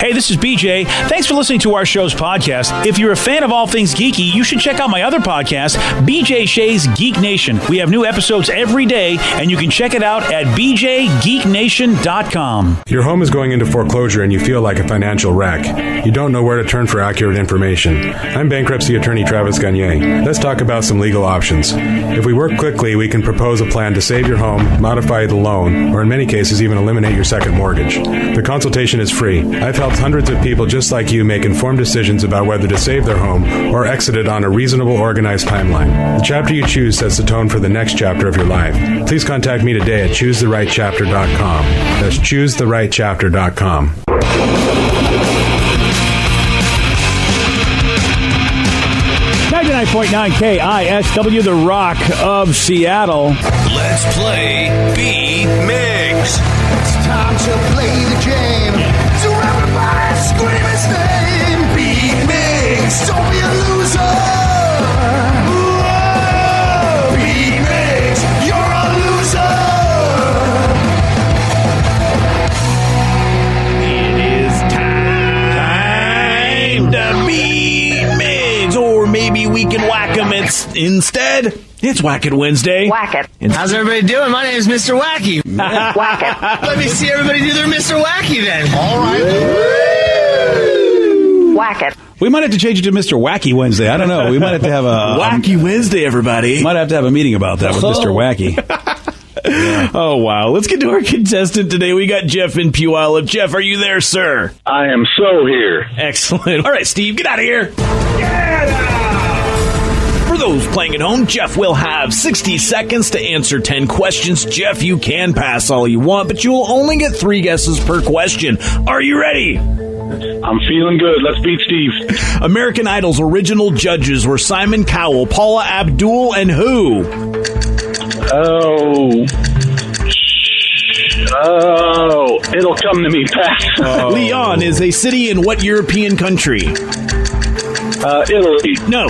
Hey, this is BJ. Thanks for listening to our show's podcast. If you're a fan of all things geeky, you should check out my other podcast, BJ Shea's Geek Nation. We have new episodes every day, and you can check it out at bjgeeknation.com. Your home is going into foreclosure and you feel like a financial wreck. You don't know where to turn for accurate information. I'm bankruptcy attorney Travis Gagne. Let's talk about some legal options. If we work quickly, we can propose a plan to save your home, modify the loan, or in many cases even eliminate your second mortgage. The consultation is free. I've helped hundreds of people just like you make informed decisions about whether to save their home or exit it on a reasonable, organized timeline. The chapter you choose sets the tone for the next chapter of your life. Please contact me today at choosetherightchapter.com. That's choosetherightchapter.com. 99.9 KISW, the Rock of Seattle. Let's play B-Migs. It's time to play the game. So everybody scream his name. B-Migs, don't be a loser. Whoa, B-Migs, you're a loser. It is time to B-Migs, or maybe we can whack them instead. It's Whack It Wednesday. Whack it. How's everybody doing? My name is Mr. Wacky. Whack it. Let me see everybody do their Mr. Wacky then. All right. Whack it. We might have to change it to Mr. Wacky Wednesday. I don't know. We might have to have a Wacky Wednesday, everybody. Might have to have a meeting about that with Mr. Wacky. Yeah. Oh, wow. Let's get to our contestant today. We got Jeff in Puyallup. Jeff, are you there, sir? I am so here. Excellent. All right, Steve, get out of here. For those playing at home, Jeff will have 60 seconds to answer 10 questions. Jeff, you can pass all you want, but you will only get 3 guesses per question. Are you ready? I'm feeling good. Let's beat Steve. American Idol's original judges were Simon Cowell, Paula Abdul, and who? Oh, it'll come to me. Pass. Lyon is a city in what European country? Italy. No.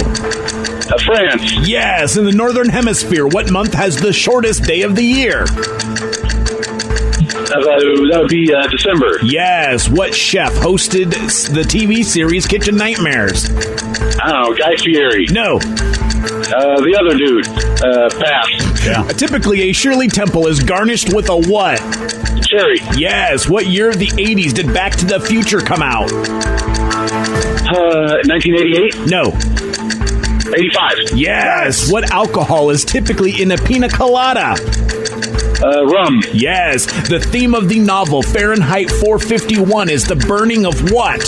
France. Yes, in the Northern Hemisphere, what month has the shortest day of the year? That would be December. Yes, what chef hosted the TV series Kitchen Nightmares? I don't know, Guy Fieri. No. The other dude. Pass. Yeah. Typically, a Shirley Temple is garnished with a what? Cherry. Yes, what year of the 80s did Back to the Future come out? 1988? No. 85. Yes. What alcohol is typically in a pina colada? Rum. Yes. The theme of the novel Fahrenheit 451 is the burning of what?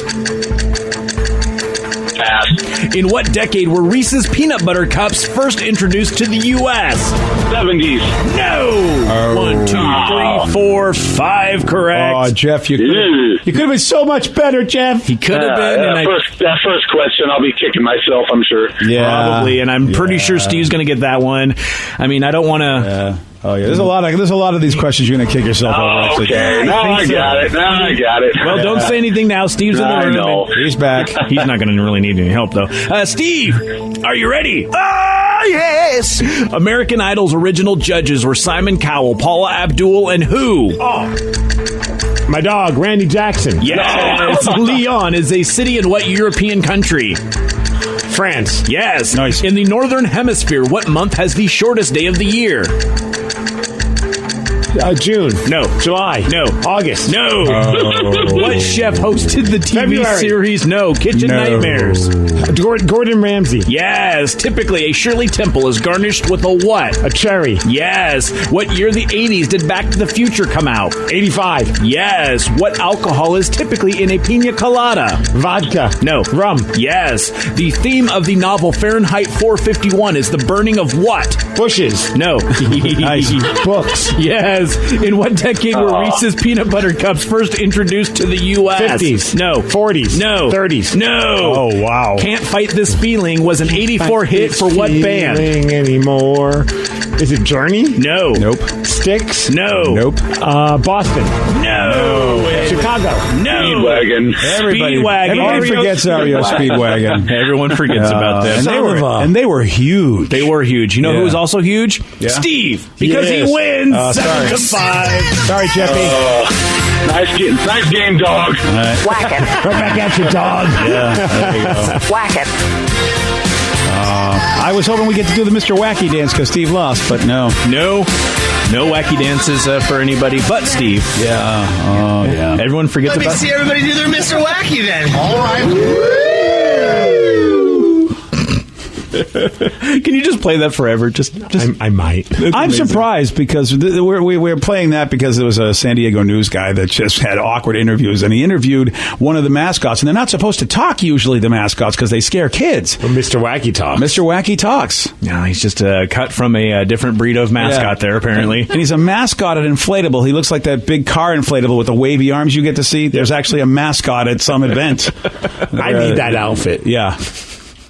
Pass. In what decade were Reese's Peanut Butter Cups first introduced to the U.S.? 70s. No. 1, 2, 3, 4, 5. Correct. Oh, Jeff, you could have been so much better, Jeff. He could have been. That first question, I'll be kicking myself, I'm sure. Yeah, probably. And I'm pretty sure Steve's going to get that one. I mean, I don't want to. Oh yeah, there's a lot of these questions you're going to kick yourself over. Okay, now I got it. Well, don't say anything now. Steve's in the room. know. He's back. He's not going to really need any help, though. Steve, are you ready? Ah, yes. American Idol's original judges were Simon Cowell, Paula Abdul, and who? My dog, Randy Jackson. Yes. Lyon is a city in what European country? France. Yes. Nice. In the Northern Hemisphere, what month has the shortest day of the year? June. No. July. No. August. No. What chef hosted the TV February. series? No. Kitchen Nightmares. Gordon Ramsay. Yes. Typically, a Shirley Temple is garnished with a what? A cherry. Yes. What year of the 80s did Back to the Future come out? 85. Yes. What alcohol is typically in a pina colada? Vodka. No. Rum. Yes. The theme of the novel Fahrenheit 451 is the burning of what? Bushes. No. Nice. Books. Yes. In what decade were Reese's Peanut Butter Cups first introduced to the U.S.? 50s. No. 40s. No. 30s. No. Oh, wow. Can't Fight This Feeling was an 84 hit for what band? Anymore. Is it Journey? No. Nope. Styx? No. Nope. Boston. No. No. Chicago. No. Speedwagon. Everybody forgets REO Speedwagon. Everyone forgets about this. And they were huge. They were huge. You know who was also huge? Yeah. Steve. Because he wins 7-5. Sorry, Jeffy. Nice game, dog. Whack it. Right back at you, dog. Yeah, there you go. Whack it. I was hoping we get to do the Mr. Wacky dance because Steve lost, but no. No wacky dances for anybody but Steve. Yeah. Yeah. Everyone forgets Let me about see everybody do their Mr. Wacky then. All right. Can you just play that forever? Just I might. I'm surprised because we're playing that because there was a San Diego news guy that just had awkward interviews, and he interviewed one of the mascots, and they're not supposed to talk usually, the mascots, because they scare kids. Well, Mr. Wacky talks. Mr. Wacky talks. No, he's just cut from a different breed of mascot there, apparently. And he's a mascot at Inflatable. He looks like that big car inflatable with the wavy arms you get to see. There's actually a mascot at some event. I need that outfit. Yeah.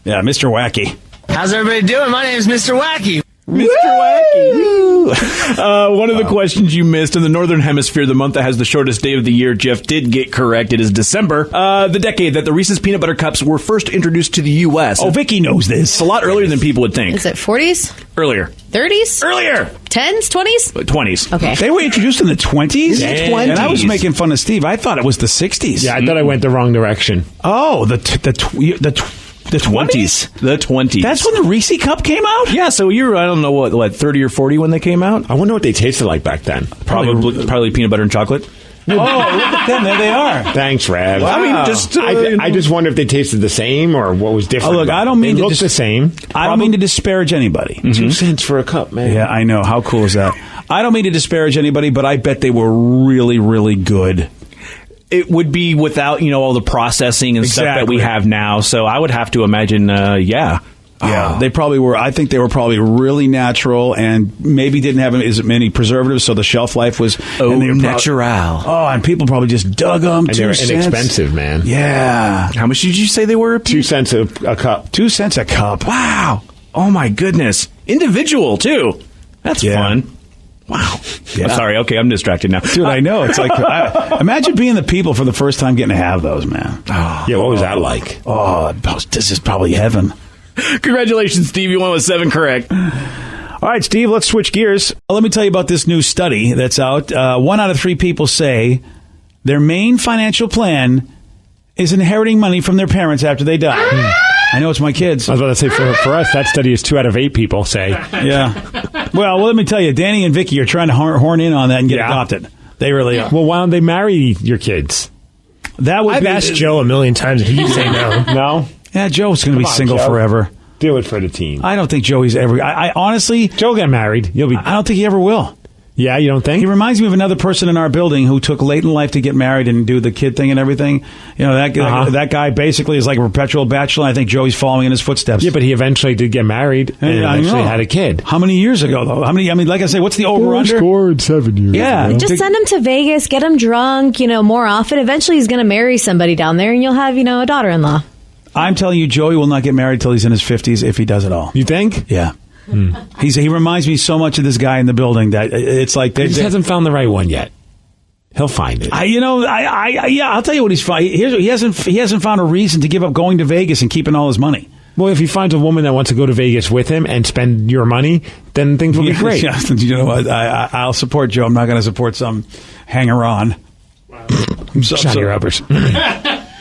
Yeah, Mr. Wacky. How's everybody doing? My name is Mr. Wacky. Mr. Wacky. One of the questions you missed in the Northern Hemisphere, the month that has the shortest day of the year, Jeff did get correct. It is December, the decade that the Reese's Peanut Butter Cups were first introduced to the U.S. Oh, Vicky knows this. It's a lot earlier than people would think. Is it 40s? Earlier. 30s? Earlier. 10s? 20s? 20s. Okay. They were introduced in the 20s? Damn. And I was making fun of Steve. I thought it was the 60s. Yeah, I thought I went the wrong direction. Oh, the 20s? The 20s. That's when the Reese Cup came out? Yeah, so you were, I don't know, what 30 or 40 when they came out? I wonder what they tasted like back then. Probably peanut butter and chocolate. Oh, look at them. There they are. Thanks, Rev. Wow. I mean, I just wonder if they tasted the same or what was different. Oh, look, I don't mean they to look the same. I don't mean to disparage anybody. 2 cents for a cup, man. Yeah, I know. How cool is that? I don't mean to disparage anybody, but I bet they were really, really good. It would be without, all the processing and stuff that we have now. So I would have to imagine, yeah. Yeah, they probably were. I think they were probably really natural and maybe didn't have as many preservatives, so the shelf life was natural. And people probably just dug them. And they were inexpensive, man. Yeah. How much did you say they were? 2 cents a cup. 2 cents a cup. Wow. Oh my goodness. Individual too. That's fun. Wow. Yeah. I'm sorry. Okay, I'm distracted now. Dude, I know. It's like, imagine being the people for the first time getting to have those, man. Oh, yeah, what was that like? Oh, this is probably heaven. Congratulations, Steve. You won with 7 correct. All right, Steve, let's switch gears. Let me tell you about this new study that's out. 1 out of 3 people say their main financial plan is inheriting money from their parents after they die. I know it's my kids. I was about to say, for us, that study is 2 out of 8 people say. Yeah. Well, let me tell you, Danny and Vicky are trying to horn in on that and get adopted. They really are. Well, why don't they marry your kids? That would I've asked Joe a million times, and he'd say no. No? Yeah, Joe's going to be single forever. Do it for the team. I don't think Joey's ever... I honestly... Joe get married. I don't think he ever will. Yeah, you don't think? He reminds me of another person in our building who took late in life to get married and do the kid thing and everything. That guy basically is like a perpetual bachelor. I think Joey's following in his footsteps. Yeah, but he eventually did get married and eventually had a kid. How many years ago, though? Like I say, what's the over-under? Scored 7 years ago. Just send him to Vegas, get him drunk, more often. Eventually he's going to marry somebody down there, and you'll have, a daughter-in-law. I'm telling you, Joey will not get married till he's in his 50s if he does it all. You think? Yeah. He reminds me so much of this guy in the building that it's like he just hasn't found the right one yet. He'll find it. I'll tell you what he's found. He hasn't found a reason to give up going to Vegas and keeping all his money. Well, if he finds a woman that wants to go to Vegas with him and spend your money, then things will be great. Yeah, you know what? I'll support Joe. I'm not going to support some hanger-on. Wow. Johnny Rubbers.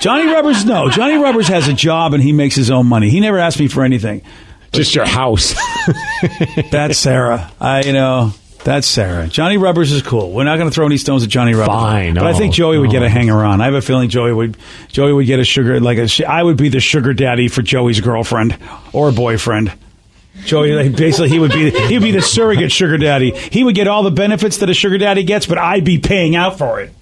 Johnny Rubbers, no. Johnny Rubbers has a job and he makes his own money. He never asked me for anything. Just your house. That's Sarah. That's Sarah. Johnny Rubbers is cool. We're not going to throw any stones at Johnny Rubbers. Fine. But I think Joey would get a hanger-on. I have a feeling Joey would get a sugar, I would be the sugar daddy for Joey's girlfriend or boyfriend. Joey, basically, he'd be the surrogate sugar daddy. He would get all the benefits that a sugar daddy gets, but I'd be paying out for it.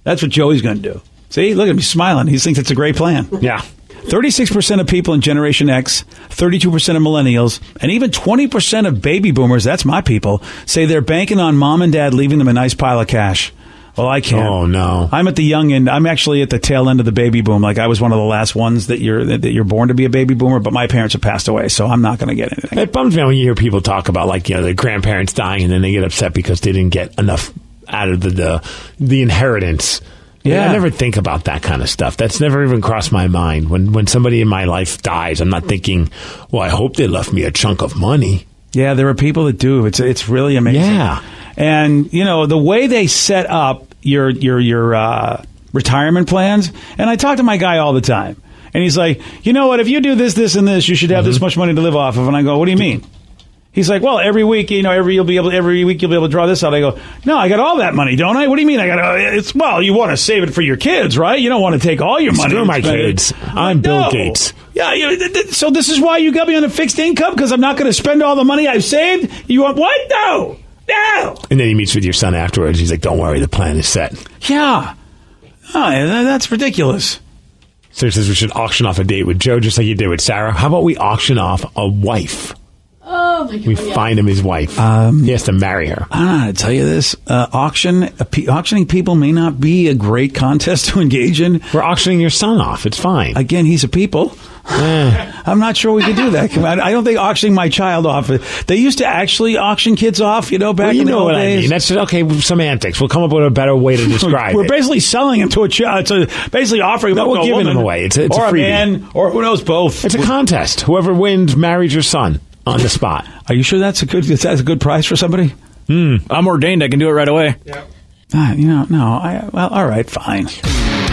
That's what Joey's going to do. See, look at me smiling. He thinks it's a great plan. Yeah. 36% of people in Generation X, 32% of millennials, and even 20% of baby boomers, that's my people, say they're banking on mom and dad leaving them a nice pile of cash. Well, I can't. Oh, no. I'm at the young end. I'm actually at the tail end of the baby boom. Like, I was one of the last ones that you're born to be a baby boomer, but my parents have passed away, so I'm not going to get anything. It bums me when you hear people talk about, their grandparents dying and then they get upset because they didn't get enough out of the inheritance. Yeah. I never think about that kind of stuff. That's never even crossed my mind. When somebody in my life dies, I'm not thinking, well, I hope they left me a chunk of money. Yeah, there are people that do. It's really amazing. Yeah. And, the way they set up your retirement plans, and I talk to my guy all the time, and he's like, you know what, if you do this, this, and this, you should have this much money to live off of. And I go, what do you mean? He's like, well, every week, every week you'll be able to draw this out. I go, no, I got all that money, don't I? What do you mean I got? Well, you want to save it for your kids, right? You don't want to take all your money. Screw my kids. I'm Bill Gates. Yeah, so this is why you got me on a fixed income, because I'm not going to spend all the money I've saved. You want what? No. And then he meets with your son afterwards. He's like, don't worry, the plan is set. Yeah. Oh, that's ridiculous. So he says we should auction off a date with Joe, just like you did with Sarah. How about we auction off a wife? Oh, my God. We find him his wife. He has to marry her. I don't know how to tell you this. Auctioning people may not be a great contest to engage in. We're auctioning your son off. It's fine. Again, he's a people. I'm not sure we could do that. I don't think auctioning my child off. They used to actually auction kids off, back in the old days. I mean. That's okay. Semantics. We'll come up with a better way to describe We're it. basically selling him to a child. Basically offering them to we're a giving woman, them away. It's a or freebie. a man, or who knows, both. It's a contest. Whoever wins marries your son on the spot. Are you sure that's a good price for somebody? I'm ordained. I can do it right away. Yeah. No. Well, all right, fine.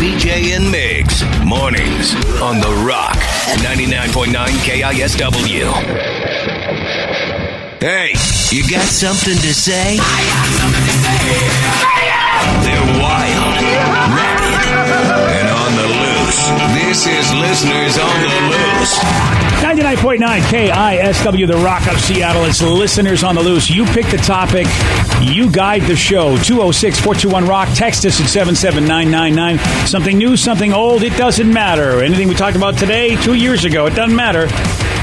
BJ and Migs, mornings on The Rock, 99.9 KISW. Hey, you got something to say? I got something to say. They're wild, rapid, and on the loose. This is Listeners on the Loose. 99.9 KISW, The Rock of Seattle. It's Listeners on the Loose. You pick the topic. You guide the show. 206-421-ROCK. Text us at 77999. Something new, something old, it doesn't matter. Anything we talked about today, 2 years ago, it doesn't matter.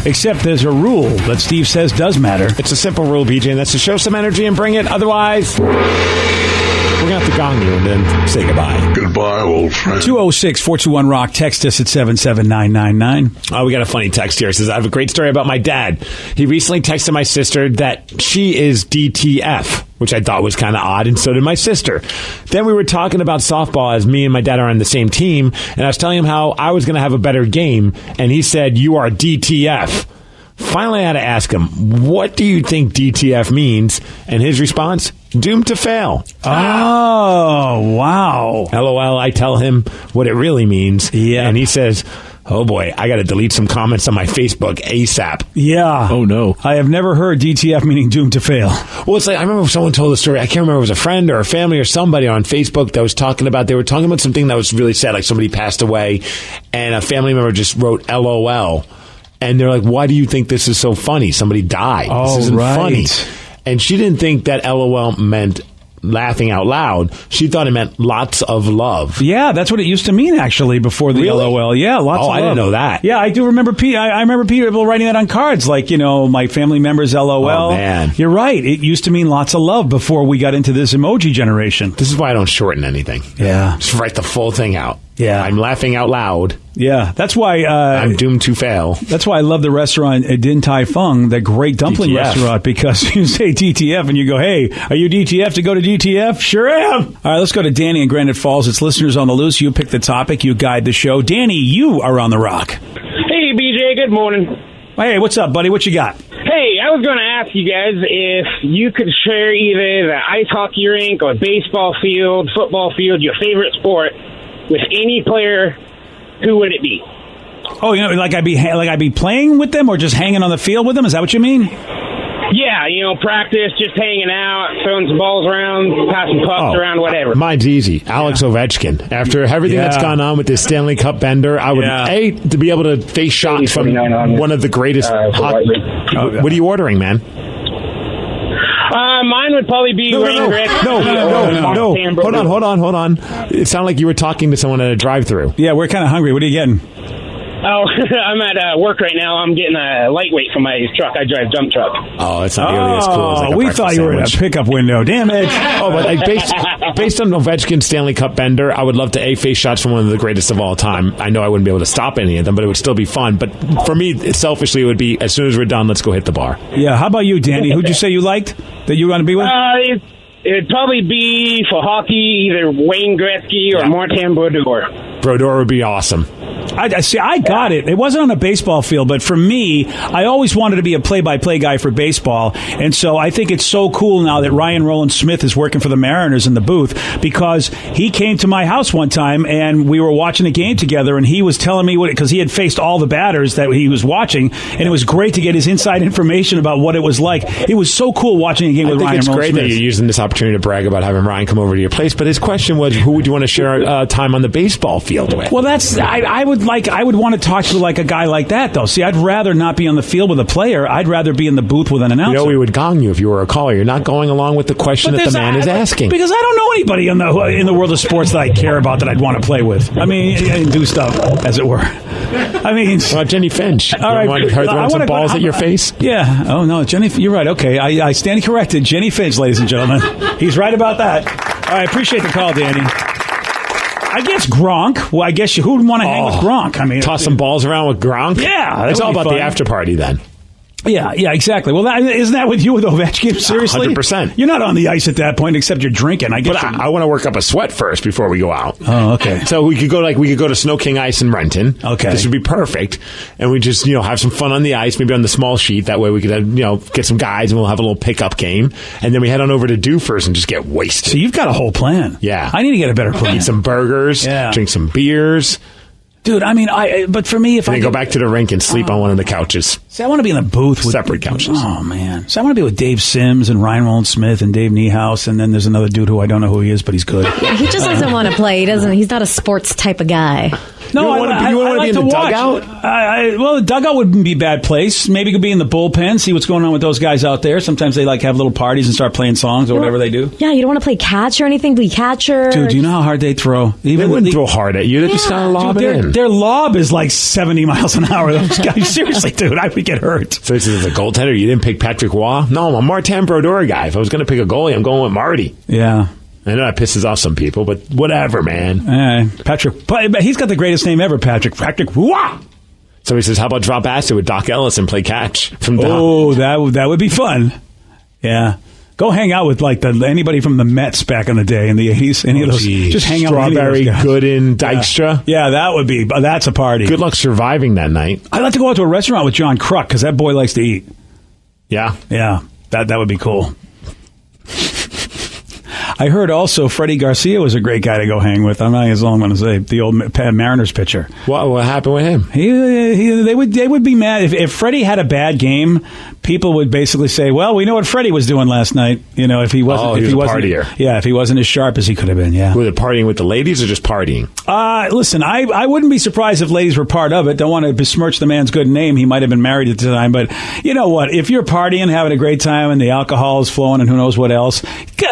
Except there's a rule that Steve says does matter. It's a simple rule, BJ, and that's to show some energy and bring it. Otherwise, we're going to have to gong you and then say goodbye. Goodbye, old friend. 206-421-ROCK. Text us at 77999. Oh, we got a funny text here. It says, I have a great story about my dad. He recently texted my sister that she is DTF, which I thought was kind of odd, and so did my sister. Then we were talking about softball, as me and my dad are on the same team, and I was telling him how I was going to have a better game, and he said, you are DTF. Finally, I had to ask him, what do you think DTF means? And his response, doomed to fail. Oh, wow. LOL, I tell him what it really means. Yeah. And he says, oh boy, I got to delete some comments on my Facebook ASAP. Yeah. Oh, no. I have never heard DTF meaning doomed to fail. Well, it's like, I remember someone told the story. I can't remember if it was a friend or a family or somebody on Facebook that was talking about, they were talking about something that was really sad, like somebody passed away, and a family member just wrote LOL. And they're like, why do you think this is so funny? Somebody died. Oh, this isn't right. funny. And she didn't think that LOL meant laughing out loud. She thought it meant lots of love. Yeah, that's what it used to mean, actually, before the Really? LOL. Yeah, lots of love. I didn't know that. Yeah, I do remember I remember people writing that on cards, like, my family members LOL. Oh, man. You're right. It used to mean lots of love before we got into this emoji generation. This is why I don't shorten anything. Yeah. Just write the full thing out. Yeah. I'm laughing out loud. Yeah, that's why I'm doomed to fail. That's why I love the restaurant Din Tai Fung, that great dumpling DTF. restaurant, because you say DTF and you go, hey, are you DTF to go to DTF? Sure am. All right, let's go to Danny in Granite Falls. It's Listeners on the Loose. You pick the topic. You guide the show. Danny, you are on the rock. Hey, BJ, good morning. Hey, what's up, buddy? What you got? Hey, I was going to ask you guys if you could share either the ice hockey rink or baseball field, football field, your favorite sport, with any player, who would it be? Oh, like I'd be playing with them or just hanging on the field with them? Is that what you mean? Yeah, practice, just hanging out, throwing some balls around, passing pucks around, whatever. Mine's easy. Alex Ovechkin. After everything that's gone on with this Stanley Cup bender, I would, to be able to face shots from one of the greatest hockey. What are you ordering, man? Mine would probably be Wayne Gretzky. No. Hold on. It sounded like you were talking to someone at a drive-thru. Yeah, we're kind of hungry. What are you getting? Oh, I'm at work right now. I'm getting a lightweight for my truck. I drive dump truck. Oh, it's not nearly as cool as like a we breakfast thought you were in a sandwich. pickup window. Damn it. Oh, but based on Ovechkin's Stanley Cup bender, I would love to face shots from one of the greatest of all time. I know I wouldn't be able to stop any of them, but it would still be fun. But for me, selfishly, it would be, as soon as we're done, let's go hit the bar. Yeah, how about you, Danny? Who'd you say you liked that you were going to be with? it'd probably be for hockey, either Wayne Gretzky or Martin Brodeur. Brodeur would be awesome. I see. I got it. It wasn't on a baseball field, but for me, I always wanted to be a play-by-play guy for baseball, and so I think it's so cool now that Ryan Roland Smith is working for the Mariners in the booth, because he came to my house one time and we were watching a game together, and he was telling me because he had faced all the batters that he was watching, and it was great to get his inside information about what it was like. It was so cool watching a game with Ryan Roland Smith. I think it's great that you're using this opportunity to brag about having Ryan come over to your place, but his question was, who would you want to share time on the baseball field with? Well, I would want to talk to like a guy like that, though. See, I'd rather not be on the field with a player. I'd rather be in the booth with an announcer. You know, we would gong you if you were a caller. You're not going along with the question that the man is asking. Because I don't know anybody in the world of sports that I care about that I'd want to play with. I mean, and do stuff, as it were. I mean, Jenny Finch. All right, want some balls at your face? Yeah. Oh no, Jenny. You're right. Okay, I stand corrected. Jenny Finch, ladies and gentlemen. He's right about that. All right, appreciate the call, Danny. I guess Gronk. Well, I guess who'd want to hang with Gronk? I mean, toss some balls around with Gronk. Yeah, it's all about the after party then. Yeah, exactly. Well, isn't that with you with Ovechkin? Seriously? 100%. You're not on the ice at that point, except you're drinking. I guess. But I want to work up a sweat first before we go out. Oh, okay. So we could go to Snow King Ice in Renton. Okay. This would be perfect. And we just, have some fun on the ice, maybe on the small sheet. That way we could, get some guys and we'll have a little pickup game. And then we head on over to Dufers and just get wasted. So you've got a whole plan. Yeah. I need to get a better plan. Eat some burgers. Yeah. Drink some beers. Dude, I mean, but for me, if I go back to the rink and sleep on one of the couches. See, I want to be in the booth with separate couches. Oh man, so I want to be with Dave Sims and Ryan Roland Smith and Dave Niehaus, and then there's another dude who I don't know who he is, but he's good. He just doesn't want to play. He's not a sports type of guy. No, you want to be in the dugout? Well, the dugout wouldn't be a bad place. Maybe could be in the bullpen, see what's going on with those guys out there. Sometimes they have little parties and start playing songs or whatever they do. Yeah, you don't want to play catch or anything. Be catcher. Dude, do you know how hard they throw? They wouldn't throw hard at you. They just kind of lob it in. Their lob is like 70 miles an hour. Those guys, seriously, dude, I would get hurt. So this is a goaltender. You didn't pick Patrick Waugh? No, I'm a Martin Brodeur guy. If I was going to pick a goalie, I'm going with Marty. Yeah. I know that pisses off some people, but whatever, man. Patrick, but he's got the greatest name ever, Patrick. Patrick Waugh. So he says, how about drop acid with Doc Ellis and play catch from Doc? Oh, that would be fun. Yeah. Go hang out with anybody from the Mets back in the day in the 80s. Any of those. Just hang out with Strawberry, Gooden, Dykstra. Yeah, that's a party. Good luck surviving that night. I'd like to go out to a restaurant with John Kruk because that boy likes to eat. Yeah? Yeah. That would be cool. I heard also Freddie Garcia was a great guy to go hang with. I'm not as long I'm going to say the old Mariners pitcher. What happened with him? They would be mad if Freddie had a bad game. People would basically say, "Well, we know what Freddie was doing last night." If he wasn't, he was a partier. Yeah, if he wasn't as sharp as he could have been. Yeah. Was it partying with the ladies or just partying? Listen, I wouldn't be surprised if ladies were part of it. Don't want to besmirch the man's good name. He might have been married at the time, but you know what? If you're partying, having a great time, and the alcohol is flowing, and who knows what else,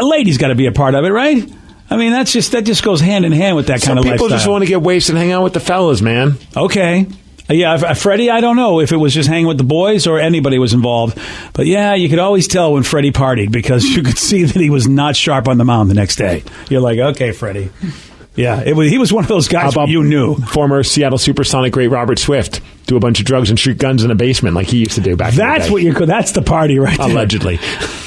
ladies got to be a part of it, right? I mean, that just goes hand in hand with that kind of lifestyle. People just want to get wasted and hang out with the fellas, man. Okay. Yeah, Freddie, I don't know if it was just hanging with the boys or anybody was involved. But yeah, you could always tell when Freddie partied because you could see that he was not sharp on the mound the next day. You're like, okay, Freddie. Yeah, he was one of those guys you knew. Former Seattle Supersonic great Robert Swift do a bunch of drugs and shoot guns in a basement like he used to do back then. That's that's the party right there. Allegedly.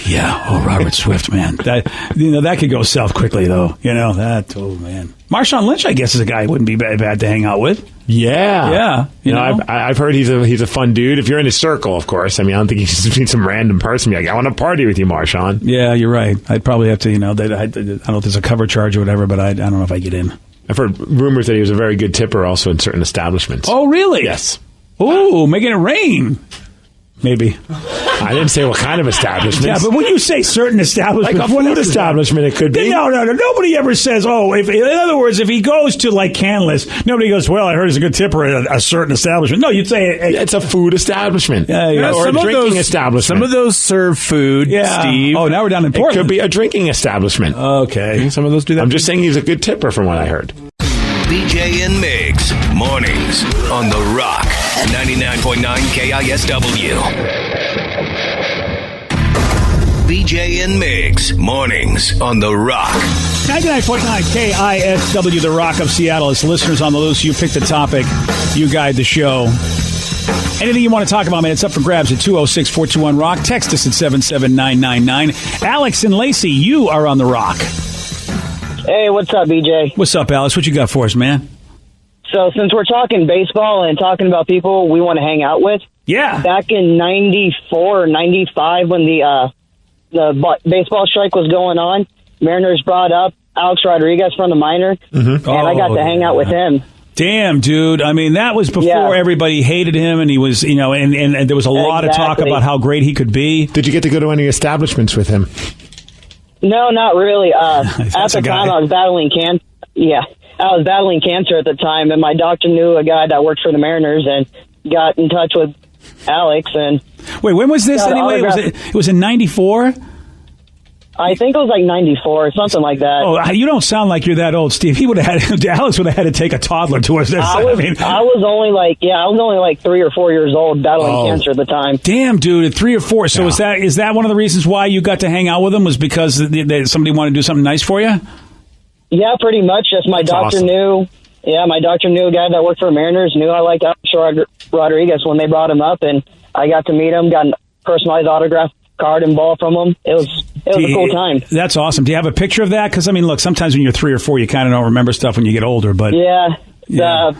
Yeah, Robert Swift, man. That could go south quickly, though. Man. Marshawn Lynch, I guess, is a guy who wouldn't be bad to hang out with. Yeah. I've heard he's a fun dude. If you're in his circle, of course. I mean, I don't think he's just some random person. Like, I want to party with you, Marshawn. Yeah, you're right. I'd probably have to, I don't know if there's a cover charge or whatever, but I don't know if I get in. I've heard rumors that he was a very good tipper also in certain establishments. Oh, really? Yes. Oh, making it rain. Maybe. I didn't say what kind of establishment. Yeah, but when you say certain establishment, like a food establishment, it could be. No. Nobody ever says, in other words, if he goes to Canlis, nobody goes, well, I heard he's a good tipper at a certain establishment. No, you'd say it's a food establishment. Yeah, or a drinking establishment. Some of those serve food, Steve. Oh, now we're down in Portland. It could be a drinking establishment. Okay. Some of those do that. I'm just saying he's a good tipper from what I heard. BJ and Migs, mornings on The Rock, 99.9 KISW. BJ and Migs, mornings on The Rock. 99.9 KISW, The Rock of Seattle. As listeners on the loose, you pick the topic, you guide the show. Anything you want to talk about, man, it's up for grabs at 206-421-ROCK. Text us at 77999. Alex and Lacey, you are on the Rock. Hey, what's up, BJ? What's up, Alex? What you got for us, man? So since we're talking baseball and talking about people we want to hang out with, yeah. Back in 94 or 95 when the baseball strike was going on, Mariners brought up Alex Rodriguez from the minor, and I got to hang out with him. Damn, dude. I mean, that was before everybody hated him, and he was, you know, and there was a lot of talk about how great he could be. Did you get to go to any establishments with him? No, not really. At the time, I was battling cancer. Yeah, I was battling cancer at the time, and my doctor knew a guy that worked for the Mariners and got in touch with Alex. And wait, when was this anyway? It was in 94? I think it was like 94 or something like that. Oh, you don't sound like you're that old, Steve. Alex would have had to take a toddler to us. I was only like 3 or 4 years old, battling cancer at the time. Damn, dude, at 3 or 4. So is that one of the reasons why you got to hang out with him? Was because somebody wanted to do something nice for you? Yeah, pretty much. Just my doctor knew. Yeah, my doctor knew a guy that worked for Mariners. Knew I liked Alex Rodriguez when they brought him up, and I got to meet him. Got a personalized autograph card and ball from him. It was a cool time. That's awesome. Do you have a picture of that? Because I mean, look, sometimes when you're 3 or 4, you kind of don't remember stuff when you get older. But some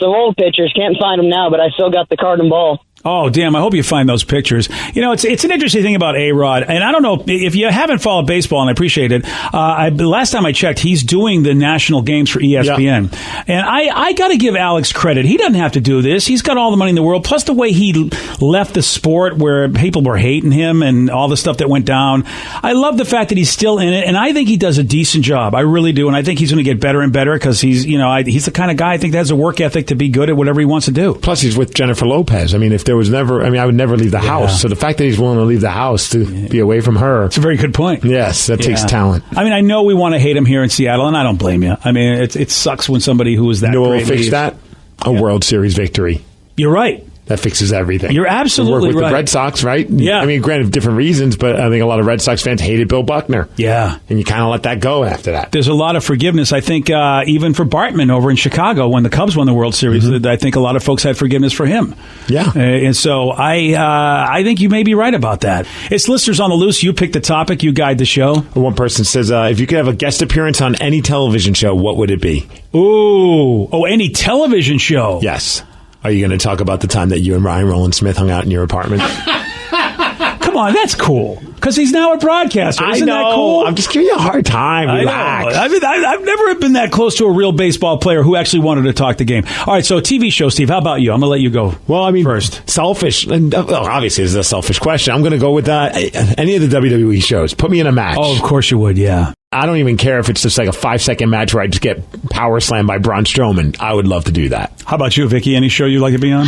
old pictures, can't find them now, but I still got the card and ball. Oh, damn. I hope you find those pictures. You know, it's an interesting thing about A-Rod. And I don't know if you haven't followed baseball, and I appreciate it. Last time I checked, he's doing the national games for ESPN. Yeah. And I got to give Alex credit. He doesn't have to do this. He's got all the money in the world. Plus the way he left the sport where people were hating him and all the stuff that went down. I love the fact that he's still in it. And I think he does a decent job. I really do. And I think he's going to get better and better because he's the kind of guy I think that has a work ethic to be good at whatever he wants to do. Plus he's with Jennifer Lopez. I mean, I would never leave the house. So the fact that he's willing to leave the house to be away from her. It's a very good point. Yes, that takes talent. I mean, I know we want to hate him here in Seattle, and I don't blame you. I mean, it sucks when somebody who is that great will fix that? A World Series victory. You're right. That fixes everything. You're absolutely right. With the right. Red Sox, right? Yeah. I mean, granted, different reasons, but I think a lot of Red Sox fans hated Bill Buckner. Yeah. And you kind of let that go after that. There's a lot of forgiveness. I think even for Bartman over in Chicago when the Cubs won the World Series, I think a lot of folks had forgiveness for him. Yeah. And so I think you may be right about that. It's Listeners on the Loose. You pick the topic. You guide the show. One person says, if you could have a guest appearance on any television show, what would it be? Ooh. Oh, any television show? Yes. Are you going to talk about the time that you and Ryan Roland Smith hung out in your apartment? Come on, that's cool. Because he's now a broadcaster. Isn't that cool? I'm just giving you a hard time. Relax. I mean, I've never been that close to a real baseball player who actually wanted to talk the game. All right, so a TV show, Steve. How about you? I'm going to let you go. Well, I mean, first. Selfish. And, obviously, this is a selfish question. I'm going to go with any of the WWE shows. Put me in a match. Oh, of course you would, yeah. I don't even care if it's just like a 5-second match where I just get power slammed by Braun Strowman. I would love to do that. How about you, Vicky? Any show you'd like to be on?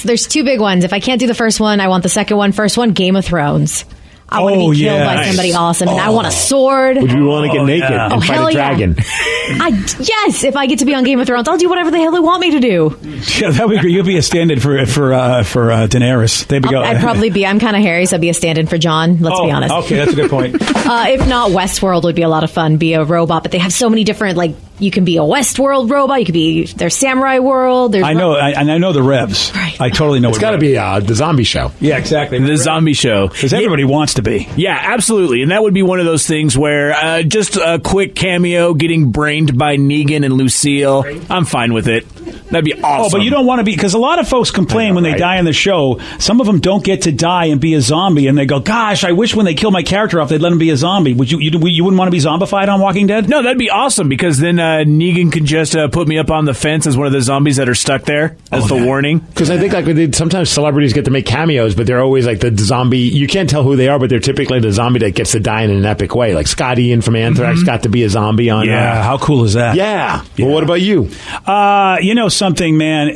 There's two big ones. If I can't do the first one, I want the second one. First one, Game of Thrones. I want to be killed by somebody awesome, and I want a sword. Would you want to get naked and fight a dragon? Yes, if I get to be on Game of Thrones, I'll do whatever the hell they want me to do. Yeah, that would be great. You'll be a stand-in for Daenerys. I'd probably be. I'm kind of hairy, so I'd be a stand-in for Jon. Let's be honest. Okay, that's a good point. If not, Westworld would be a lot of fun. Be a robot, but they have so many different. Like you can be a Westworld robot. You could be their Samurai World. I know the revs. Right. I totally know. It's got to be the zombie show. Yeah, exactly. The zombie show. Because everybody wants to be. Yeah, absolutely. And that would be one of those things where just a quick cameo getting brained by Negan and Lucille. I'm fine with it. That'd be awesome. Oh, but you don't want to be, because a lot of folks complain when they die in the show. Some of them don't get to die and be a zombie, and they go, "Gosh, I wish when they kill my character off, they'd let him be a zombie." Would you wouldn't want to be zombified on Walking Dead? No, that'd be awesome because then Negan could just put me up on the fence as one of the zombies that are stuck there as the warning. Because I think sometimes celebrities get to make cameos, but they're always like the zombie. You can't tell who they are, but they're typically the zombie that gets to die in an epic way. Like Scott Ian from Anthrax got to be a zombie on. Yeah, how cool is that? Yeah. Well, what about you? You know something, man.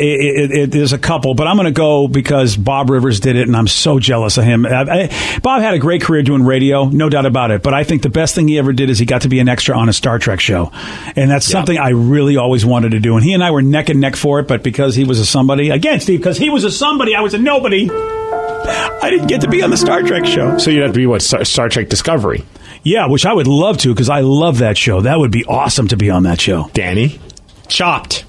There's a couple, but I'm going to go because Bob Rivers did it, and I'm so jealous of him. Bob had a great career doing radio, no doubt about it. But I think the best thing he ever did is he got to be an extra on a Star Trek show, and that's something I really always wanted to do. And he and I were neck and neck for it, but because he was a somebody, again, Steve, because he was a somebody, I was a nobody. I didn't get to be on the Star Trek show. So you'd have to be what, Star Trek Discovery? Yeah, which I would love to because I love that show. That would be awesome to be on that show. Danny? Chopped.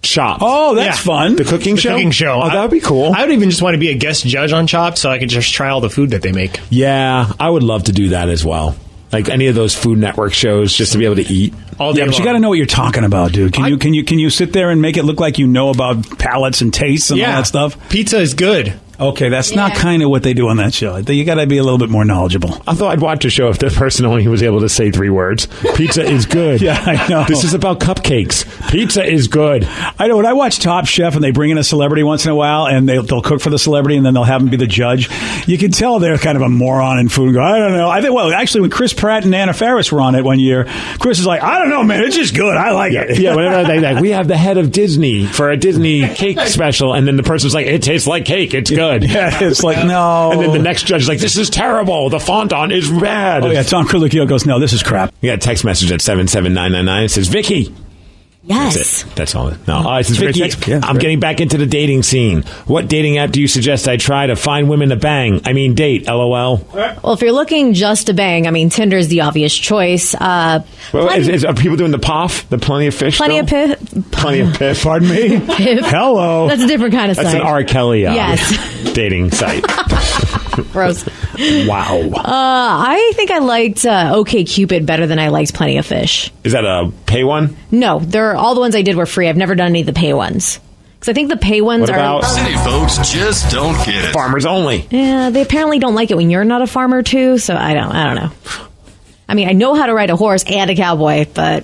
Chopped. Oh, that's fun. The cooking show? Cooking show. Oh, that would be cool. I would even just want to be a guest judge on Chopped so I could just try all the food that they make. Yeah, I would love to do that as well. Like any of those Food Network shows, just to be able to eat all day Yeah, but long. you got to know what you're talking about, dude. Can you sit there and make it look like you know about palates and tastes and all that stuff? Pizza is good. Okay, that's not kind of what they do on that show. You got to be a little bit more knowledgeable. I thought I'd watch a show if the person only was able to say 3 words. Pizza is good. Yeah, I know. This is about cupcakes. Pizza is good. I know. When I watch Top Chef and they bring in a celebrity once in a while and they'll cook for the celebrity and then they'll have them be the judge, you can tell they're kind of a moron in food and go, I don't know. I think, well, actually, when Chris Pratt and Anna Faris were on it one year, Chris is like, I don't know, man. It's just good. I like it. Yeah, whenever they like, we have the head of Disney for a Disney cake special, and then the person's like, it tastes like cake. It's good. Yeah, it's like, no. And then the next judge is like, this is terrible. The fondant is bad. Oh, yeah, Tom Colicchio goes, no, this is crap. You got a text message at 77999. It says, Vicky. Yes. That's all. No, it says, Vicky, Vicky, I'm getting back into the dating scene. What dating app do you suggest I try to find women to bang? I mean, date, LOL. Well, if you're looking just to bang, I mean, Tinder is the obvious choice. Well, are people doing the POF? The Plenty of Fish? Plenty of piff. Plenty of Piff. Pardon me? Piff. Hello. That's a different kind of That's site. an R. Kelly Yes. dating site. Gross. Wow. I think I liked OkCupid better than I liked Plenty of Fish. Is that a pay one? No, all the ones I did were free. I've never done any of the pay ones. Because I think the pay ones What about City folks just don't get it. farmers only? Yeah, they apparently don't like it when you're not a farmer too, so I don't know. I mean, I know how to ride a horse and a cowboy, but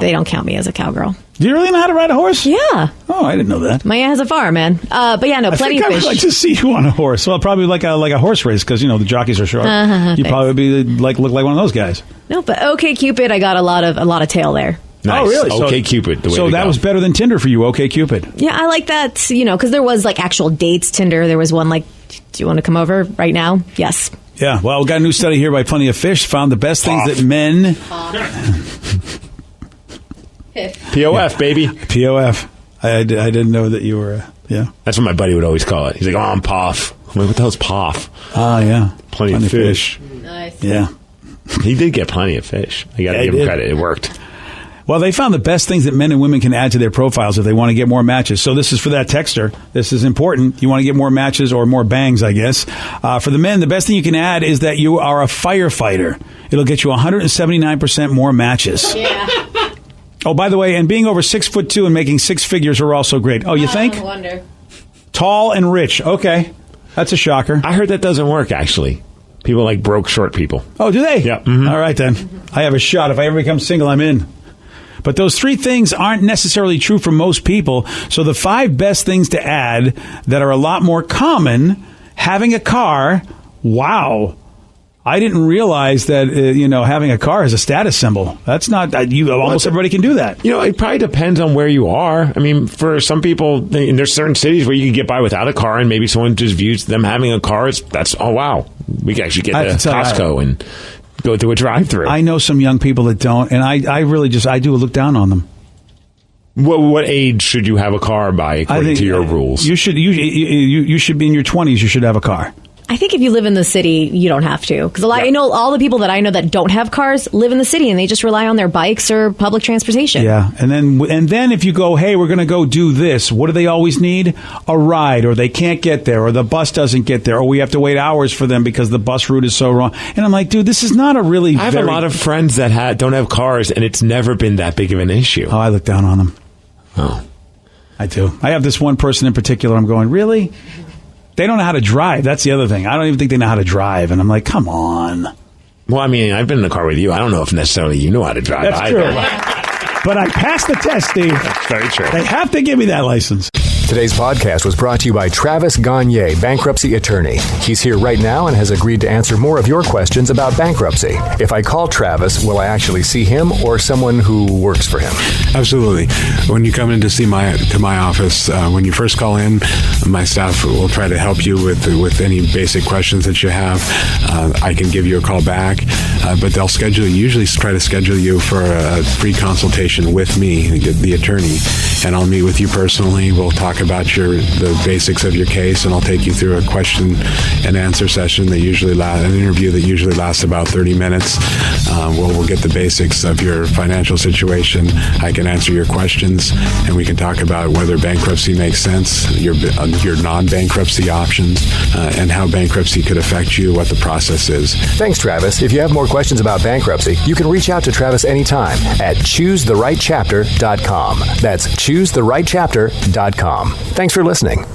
they don't count me as a cowgirl. Do you really know how to ride a horse? Yeah. Oh, I didn't know that. My aunt has a farm, man. But yeah, no, Plenty of I Fish. would like to see you on a horse. Well, probably like a horse race because the jockeys are short. Uh-huh, You'd probably be look like one of those guys. No, but OkCupid, I got a lot of tail there. Nice. Oh, really? Okay, Cupid. The way so to that go. was better than Tinder for you, OkCupid. Yeah, I like that, because there was like actual dates Tinder. There was one like, do you want to come over right now? Yes. Yeah. Well, we got a new study here by Plenty of Fish. Found the best things that men. POF, baby. POF. I didn't know that you were. Yeah. That's what my buddy would always call it. He's like, I'm POF. I'm like, what the hell's POF? Ah, yeah. Plenty of fish. Nice. Yeah. He did get plenty of fish. I got to give him credit. It worked. Well, they found the best things that men and women can add to their profiles if they want to get more matches. So this is for that texter. This is important. You want to get more matches or more bangs, I guess. For the men, the best thing you can add is that you are a firefighter. It'll get you 179% more matches. Yeah. Oh, by the way, and being over 6'2" and making 6 figures are also great. Oh, you think? I wonder. Tall and rich. Okay. That's a shocker. I heard that doesn't work, actually. People like broke short people. Oh, do they? Yeah. Mm-hmm. All right, then. I have a shot. If I ever become single, I'm in. But those 3 things aren't necessarily true for most people. So the 5 best things to add that are a lot more common, having a car. Wow. I didn't realize that, having a car is a status symbol. That's not, almost everybody can do that. It probably depends on where you are. I mean, for some people, there's certain cities where you can get by without a car, and maybe someone just views them having a car as, oh, wow. We can actually get to Costco and go through a drive-through. I know some young people that don't, and I really I do look down on them. What age should you have a car by, according to your rules? You should you should be in your 20s. You should have a car. I think if you live in the city, you don't have to. Because I know all the people that I know that don't have cars live in the city, and they just rely on their bikes or public transportation. Yeah, and then if you go, hey, we're going to go do this, what do they always need? A ride, or they can't get there, or the bus doesn't get there, or we have to wait hours for them because the bus route is so wrong. And I'm like, dude, this is not a really. I have a lot of friends that don't have cars, and it's never been that big of an issue. Oh, I look down on them. Oh, I do. I have this one person in particular. I'm going, really? They don't know how to drive. That's the other thing. I don't even think they know how to drive. And I'm like, come on. Well, I mean, I've been in the car with you. I don't know if necessarily you know how to drive. That's either. true. But I passed the test, Steve. That's very true. They have to give me that license. Today's podcast was brought to you by Travis Gagne, bankruptcy attorney. He's here right now and has agreed to answer more of your questions about bankruptcy. If I call Travis, will I actually see him or someone who works for him? Absolutely. When you come in to my office, when you first call in, my staff will try to help you with any basic questions that you have. I can give you a call back, but they'll usually try to schedule you for a free consultation with me, the attorney, and I'll meet with you personally. We'll talk talk about the basics of your case, and I'll take you through a question and answer session that an interview that usually lasts about 30 minutes. We'll get the basics of your financial situation. I can answer your questions, and we can talk about whether bankruptcy makes sense, your non-bankruptcy options, and how bankruptcy could affect you, what the process is. Thanks, Travis. If you have more questions about bankruptcy, you can reach out to Travis anytime at choosetherightchapter.com. That's choosetherightchapter.com. Thanks for listening.